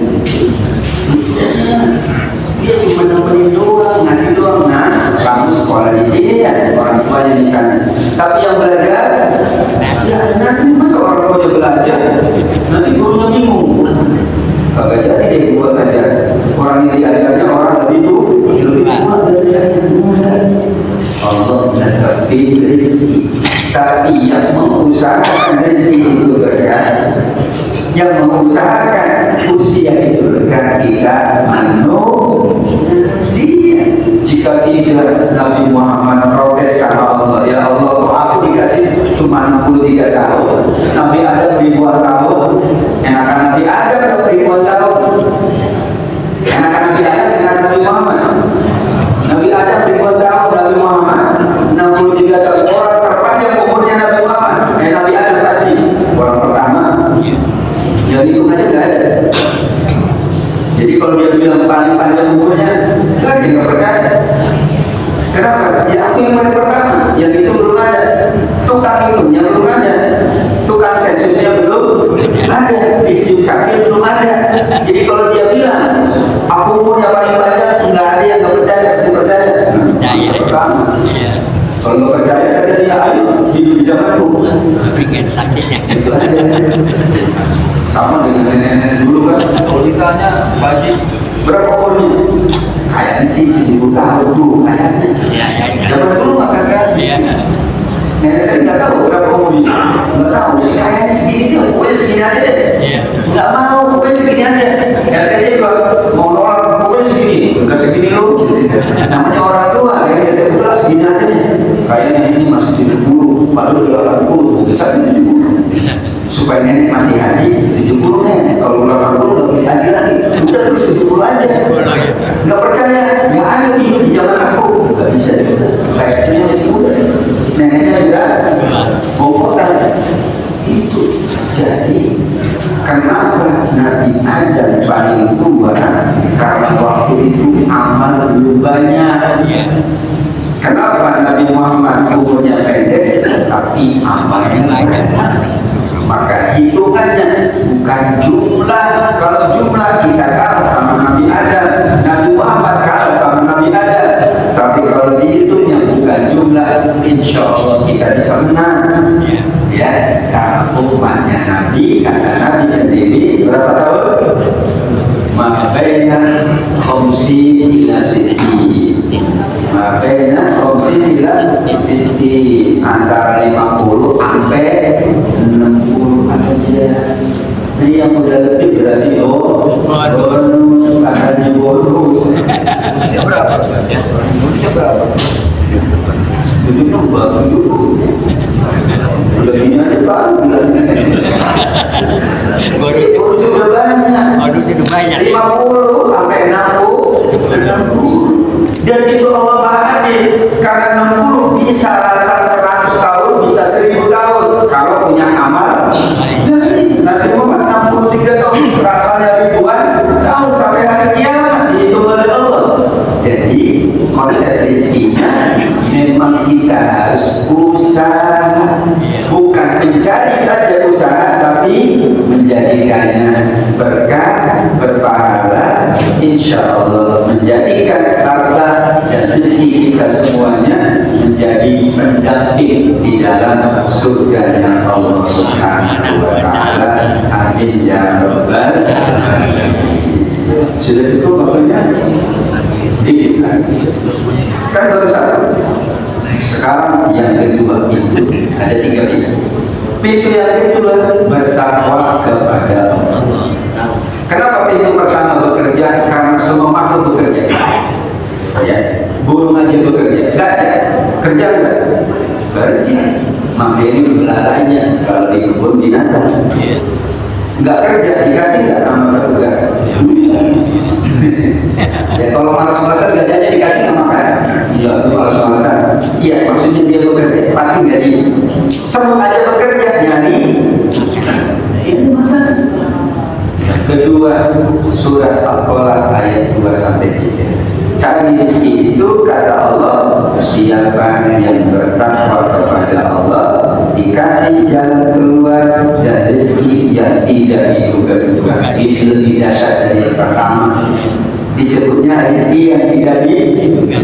A: Dia cuma nemenin doang, ngasih doang. Nah, kamu sekolah di sini ya, orang tuanya di sana. Tapi yang belajar, ya nanti masa orang tuanya belajar, nanti gurunya bingung. Kagak jadi dia buat ajar. Orang yang diajarnya orang lebih tua dari saya. Allah menetapkan rezeki, tapi yang mengusahakan rezeki itu berkah, yang mengusahakan usia itu berkah kita manusia. Jika tidak, Nabi Muhammad protes sama Allah, ya Allah, kok aku dikasih cuma 63 tahun, Nabi Adam ribuan tahun, enakan Nabi Adam atau ribuan tahun, enakan Nabi Adam, enakan Nabi Muhammad. Nabi Adam ribuan tahun, Nabi Muhammad 63 tahun. Orang terpanjang umurnya Nabi Muhammad, Nabi Adam pasti orang pertama. Yang itu aja nggak ada. Jadi kalau dia bilang paling panjang umurnya, kan dia nggak percaya. Kenapa? Ya aku yang paling pertama, yang itu belum ada. Tukang hitungnya belum ada, tukang sensusnya belum ada, isi capil belum ada. Jadi kalau dia bilang aku umurnya paling panjang, nggak ada yang nggak percaya, pasti percaya. Pertama. Kalau nggak percaya kata dia, ayo hidup di zamanku. Itu aja. Sama dengan nenek-nenek dulu kan, kalau ditanya Haji berapa umurnya? Kayaknya sih 70 tahun tuh kayaknya. Zaman dulu makan kan? Nenek saya nggak tahu berapa umurnya, nggak tahu sih, kayaknya segini dia, pokoknya segini aja deh. Nggak mau, pokoknya segini aja. Dia juga mau nolak, pokoknya segini, nggak segini lu. Namanya orang tua, dia udah segini aja deh. Kayaknya ini masih 70, baru 80, bisa 70. Supaya nenek masih haji 70 nenek, kalau 80 nggak bisa haji lagi, udah terus 70 aja. Nggak percaya, nggak ada hidup di zaman aku, nggak bisa juga. Kayaknya masih muda, neneknya sudah bongkotan. Itu jadi kenapa Nabi Adam paling tua? Karena waktu itu amal belum banyak. Kenapa Nabi Muhammad umurnya pendek tapi amalnya banyak? Maka hitungannya bukan jumlah. Kalau jumlah kita kalah sama Nabi Adam, Nabi Muhammad kalah sama Nabi Adam. Tapi kalau dihitungnya bukan jumlah, insya Allah kita bisa menang. Ya, karena umatnya Nabi, kata Nabi sendiri berapa tahun? Mabaina khamsin ila sitti. Mabaina khamsin ila sitti, antara 50 sampai 60 Iya. Ini yang udah lebih berarti bonus, makanya bonus.
B: Bonusnya berapa? Bonusnya berapa?
A: Itu nambah 70. Lebihnya ada baru bilang. Bonus sudah banyak.
B: Bonus itu banyak.
A: 50 sampai 60. Dan itu Allah Maha Adil. Karena 60 bisa rasa 100 tahun, bisa 1000 tahun. Kalau punya amal. Jadi Nabi Muhammad 63 tahun, rasanya ribuan tahun sampai hari kiamat dihitung oleh Allah. Jadi konsep rezekinya memang kita harus usaha, bukan mencari saja usaha, tapi menjadikannya berkah, berpahala, insya Allah menjadikan harta dan rezeki kita semuanya menjadi pendamping di dalam surganya Allah Subhanahu wa Ta'ala. Amin ya rabbal alamin. Sudah cukup waktunya? Dikit lagi. Kan baru satu. Sekarang yang kedua itu ada 3 pintu. Pintu yang kedua bertakwa kepada Allah. Kenapa pintu pertama bekerja? Karena semua makhluk bekerja. Ya, burung aja bekerja. Enggak ya? Kerja enggak? Kerja. Makanya ini belalainya kalau di kebun binatang. Enggak kerja, dikasih enggak nama petugas? Ya kalau malas-malasan gajinya dikasih nggak makan. Iya, itu malas-malasan. Iya, maksudnya dia bekerja, pasti gaji. Semut aja bekerja, nyari. Itu makan. Yang kedua, surat Al-Qalaq ayat 2-3. Cari rezeki itu kata Allah, siapa yang bertakwa kepada Allah dikasih jalan keluar dan rezeki yang tidak diduga-duga. Ini lebih dahsyat dari yang pertama. Disebutnya rezeki yang tidak diduga.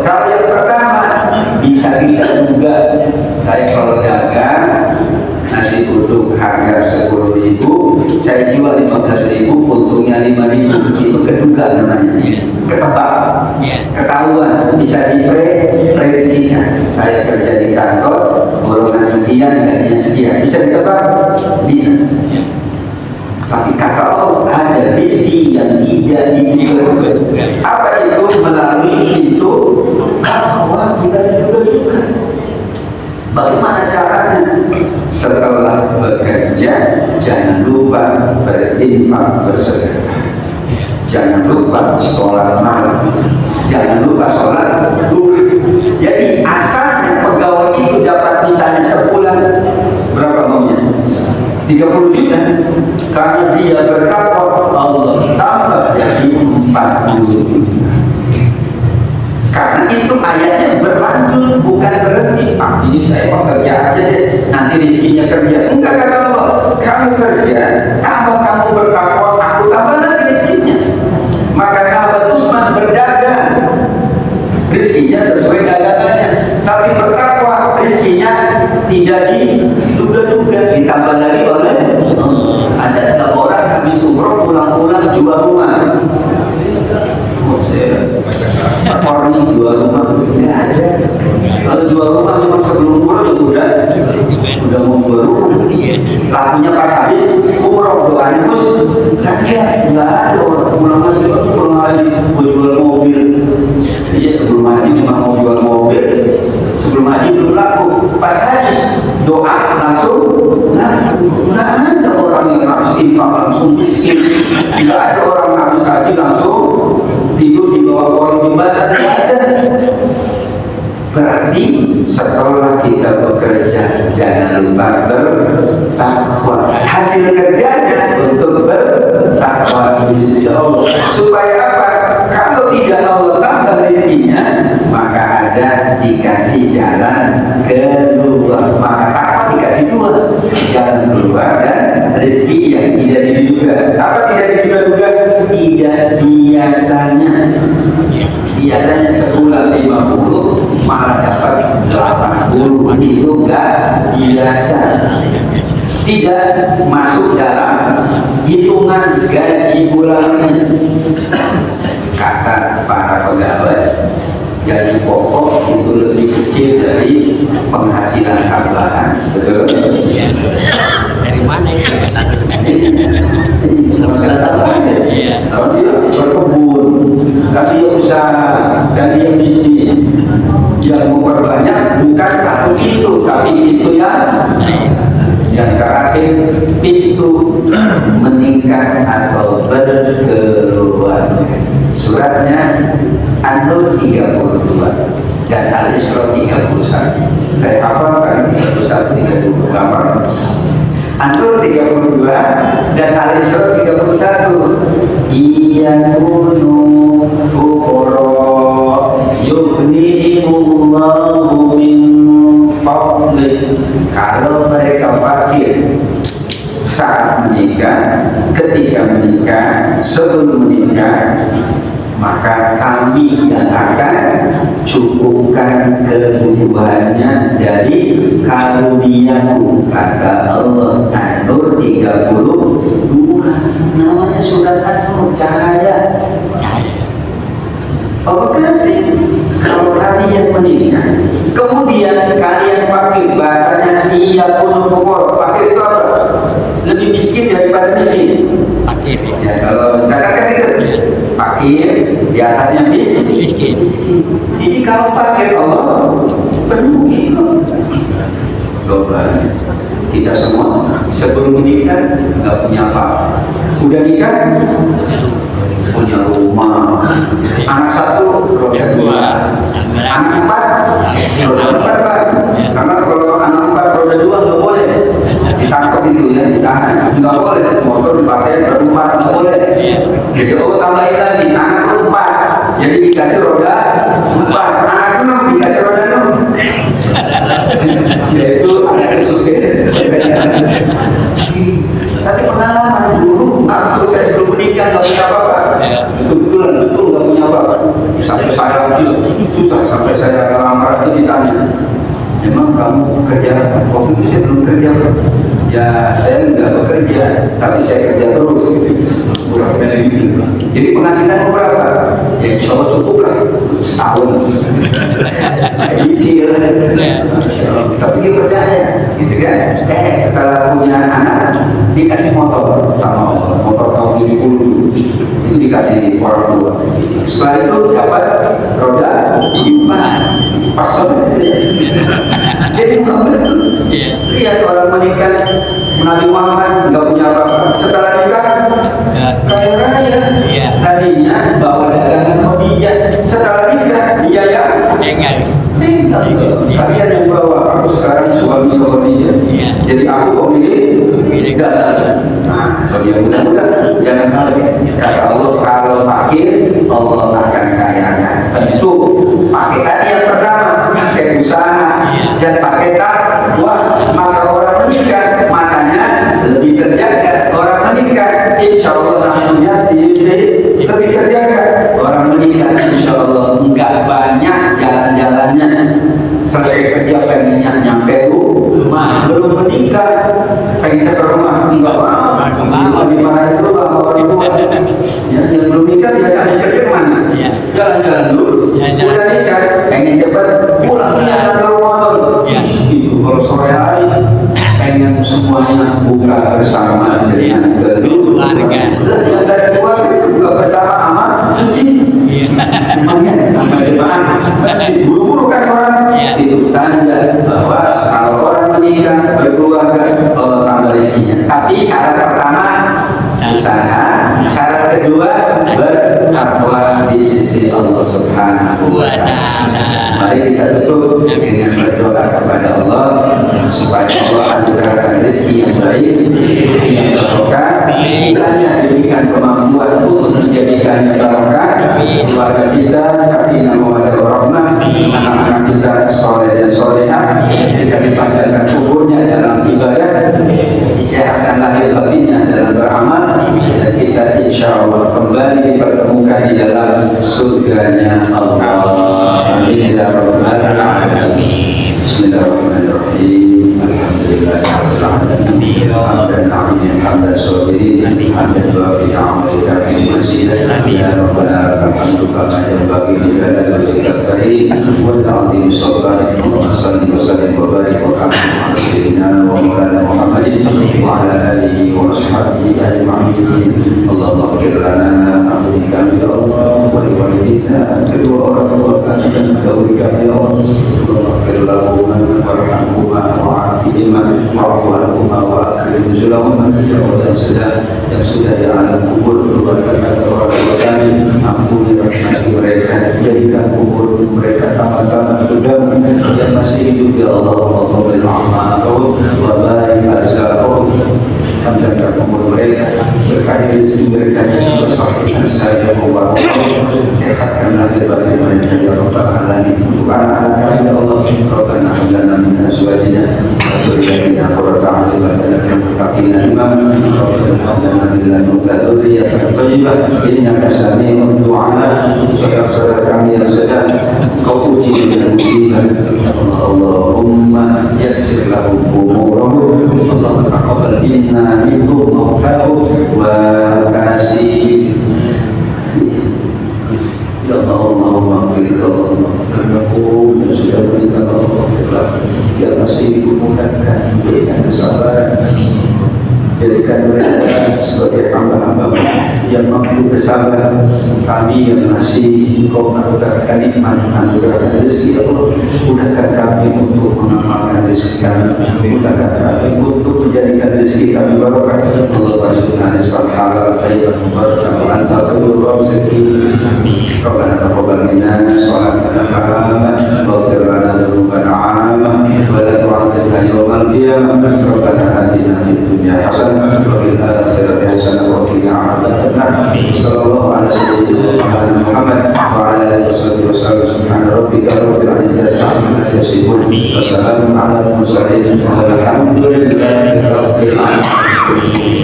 A: Kalau yang pertama bisa kita duga. Saya kalau dagang nasi uduk harga 10.000, saya jual 15.000, untungnya 5.000. Itu keduga namanya, ketebak, ketahuan, bisa diprediksikan. Saya kerja di kantor, golongan sekian, gajinya sekian, bisa ditebak, bisa. Tapi kata Allah ada rezeki yang tidak diduga. Apa itu? Melalui pintu takwa tidak diduga-duga. Bagaimana caranya? Setelah bekerja, jangan lupa berinfak, bersedekah. Jangan lupa sholat malam. Jangan lupa sholat duha. Jadi asalnya pegawai itu dapat misalnya sebulan berapa maunya? 30 juta. Karena dia bertakwa, Allah tambah jadi 40 juta. Karena itu ayatnya berlanjut, bukan berhenti. Pak, ini saya mau kerja aja deh, nanti rezekinya kerja. Enggak, kata Allah, kamu kerja, tambah kamu bertakwa, aku tambah lagi rezekinya. Maka sahabat Utsman berdagang, rezekinya sesuai dagangannya. Tapi bertakwa, rezekinya tidak diduga-duga, ditambah lagi oleh ada nggak orang habis umroh pulang-pulang jual rumah? Orang yang jual rumah nggak ada. Kalau jual rumah memang sebelum umroh juga udah mau jual rumah. Lakunya pas habis umroh doanya terus raja nggak ada orang pulang haji mau jual mobil. Jadi sebelum haji memang mau jual mobil, sebelum haji belum laku. Pas haji doa langsung nggak ada orang yang habis infak langsung miskin. Nggak ada orang habis haji langsung tidur di bawah kolong jembatan, tidak ada. Berarti setelah kita bekerja jangan lupa bertakwa. Hasil kerjanya untuk bertakwa di sisi Allah. Supaya apa? Kalau tidak Allah tambah rezekinya, maka ada dikasih jalan keluar. Maka takwa dikasih 2, jalan keluar dan rezeki yang tidak diduga. Apa tidak diduga-duga? Tidak biasanya. Biasanya sebulan 50 malah dapat 80. Itu enggak biasa. Tidak masuk dalam hitungan gaji bulanan. Kata para pegawai, gaji pokok itu lebih kecil dari penghasilan tambahan. Betul?
B: Dari mana itu?
A: masalah apa aja?
B: Iya.
A: Kalau dia berkebun, kan dia usaha, kan dia bisnis, yang memperbanyak bukan satu pintu, tapi itu yang terakhir, pintu meningkat atau berkeluarga. Suratnya An-Nur 32 dan Al-Isra 31. Saya hafalkan 31, 32 gambar. An-Nur 32 dan Al-Isra 31. Iyakunu fuqara yughnihimullahu min fadlih. Kalau mereka fakir saat menikah, ketika menikah, sebelum menikah, maka kami yang akan cukupkan kebutuhannya dari karunia-Mu, kata Allah. An-Nur 32, namanya surat An-Nur, cahaya. Allah kasih. Kalau kalian menikah, kemudian kalian fakir, bahasanya iya pun fuqara. Fakir itu apa? Lebih miskin daripada miskin.
B: Fakir.
A: Ya, kalau zakat kan itu fakir, di atasnya miskin. Ini kalau fakir Allah penuhi kok. Coba kita semua sebelum menikah nggak punya apa, udah nikah punya rumah, anak satu roda 2, anak 4 roda 4 Pak. Karena kalau anak 4 roda 2 nggak boleh ditangkap itu ya, ditahan, nggak boleh motor dipakai berempat, nggak boleh. Jadi oh tambahin lagi anak 4, jadi dikasih roda 4, anak 6 dikasih roda 6. Yaitu anak kesuke. Tapi pengalaman dulu waktu saya belum menikah nggak punya apa-apa. Betul nggak punya apa-apa. Sampai saya susah, sampai saya lamar itu ditanya, emang kamu kerja? Waktu itu saya belum kerja. Ya saya nggak bekerja, tapi saya kerja terus gitu. Kurang lebih. Jadi penghasilan berapa? Ya insya Allah cukup lah, setahun. Kecil. Tapi dia percaya, gitu kan? Setelah punya anak, dikasih motor sama Allah. Motor tahun 70 dulu. Itu dikasih orang tua. Setelah itu dapat roda 4, pas banget. Jadi bukan betul. Lihat orang menikah, Nabi Muhammad nggak punya apa-apa. Setelah nikah kaya raya. Tadinya bawa dagangan Khadijah. Setelah nikah dia ya tinggal. Kalian yang bawa, aku sekarang suami Khadijah. Jadi aku pemilik dagangan. Bagi yang muda-muda jangan kaget. Kata Allah, kalau fakir Allah akan kayakan. Tentu pakai tadi yang pertama, pakai usaha dan pakai takwa. Maka orang menikah matanya lebih terjaga. Orang menikah insya Allah nafsunya lebih terjaga. Orang menikah insya Allah enggak banyak jalan-jalannya. Selesai kerja pengennya nyampe rumah. Belum menikah pengen ke rumah enggak mau. Dimarahin dulu sama orang tua. Yang belum nikah biasa habis kerja kemana? Jalan-jalan dulu. Udah nikah pengen cepat pulang lihat ke Ramadan. Itu kalau sore hari pengen semuanya buka bersama dengan keluarga. Yang ada keluarga buka bersama sama masjid. Lumayan sama jemaah. Buru-buru kan orang. Itu tanda bahwa kalau orang menikah berkeluarga Allah tambah rezekinya. Tapi syarat pertama usaha, syarat kedua bertakwa di sisi Allah Subhanahu wa Ta'ala. Mari kita tutup dengan berdoa kepada Allah supaya Allah anugerahkan rezeki yang baik, yang barokah, kitanya diberikan kemampuan untuk menjadikannya barokah, keluarga kita sakinah mawaddah warahmah, anak-anak kita soleh dan solehah, kita dipanjangkan umurnya dalam ibadah, disehatkan lahir batinnya dalam beramal, dan kita insya Allah kembali dipertemukan di dalam surganya Allah. Amin ya rabbal alamin. Bismillahirrahmanirrahim. Alhamdulillahirabbil alamin. Hamdan 'aliyan hamdan sabirin. Hamdan wafi amalika fi masjidina. Ya rabbal alamin. Hamdu kama yanbaghi li jalali wajhikal karim wa ta'zim sultanik. Allahumma shalli wa sallim wa barik wa karim ala sayyidina wa maulana Muhammadin wa ala alihi wa sahbihi العالمين. اللهم اغفر لنا ampuni kami ya Allah, wali walidina, kedua orang tua kami dan mendahului kami ya Allah. Allahumma ighfir lahum warhamhuma wa'afihima wa'fu anhuma wa akrim nuzulahum ya Allah. Yang sudah di alam kubur keluarga kami, ampuni rahmati mereka, jadikan kubur mereka tamat-tamat kedam. Yang masih hidup ya Allah, Allahumma a'ma'ahum wa barik arzaqahum, panjangkan umur mereka, berkahi rezeki mereka, bersahkan saya Allah, sehatkan hati bagi mereka ya Rabbal Alamin. Untuk anak-anak kami ya Allah, Rabbana hab lana min azwajina wa dhurriyyatina qurrata a'yun waj'alna muttaqina imama. Rabbana hab lana min ladunka dhurriyyatan thayyibah innaka sami'ud du'a. Saudara-saudara kami yang sedang Kau uji dengan musibah, Allahumma yassir lahum umurahum, Allahumma taqabbal minna minhum mautahum wa kasih. Ya Allah, Allahumma ighfir lahum warhamhum, yang sudah meninggal Allah, ya masih dimudahkan, berikan kesabaran, jadikan mereka sebagai hamba-hamba yang mampu bersabar. Kami yang masih Kau anugerahkan nikmat, anugerahkan rezeki ya Allah, mudahkan kami untuk mengamalkan rezeki kami, mudahkan kami untuk menjadikan rezeki kami barokah. Allah warzuqna rizqan halal thayyiban mubarakan wa anta khairur raziqin. Rabbana taqabbal minna salatana kamah waghfir lana dzunubana 'amah wa la tu'adzibna yawmal qiyamah. Rabbana atina fid dunya hasanah wa fil akhirati hasanah wa qina 'adzabannar. Sallallahu ala sayyidina Muhammad wa ala alihi wasallam. Subhana rabbika rabbil izzati 'amma yasifun wa salamun 'alal mursalin walhamdulillahi rabbil alamin.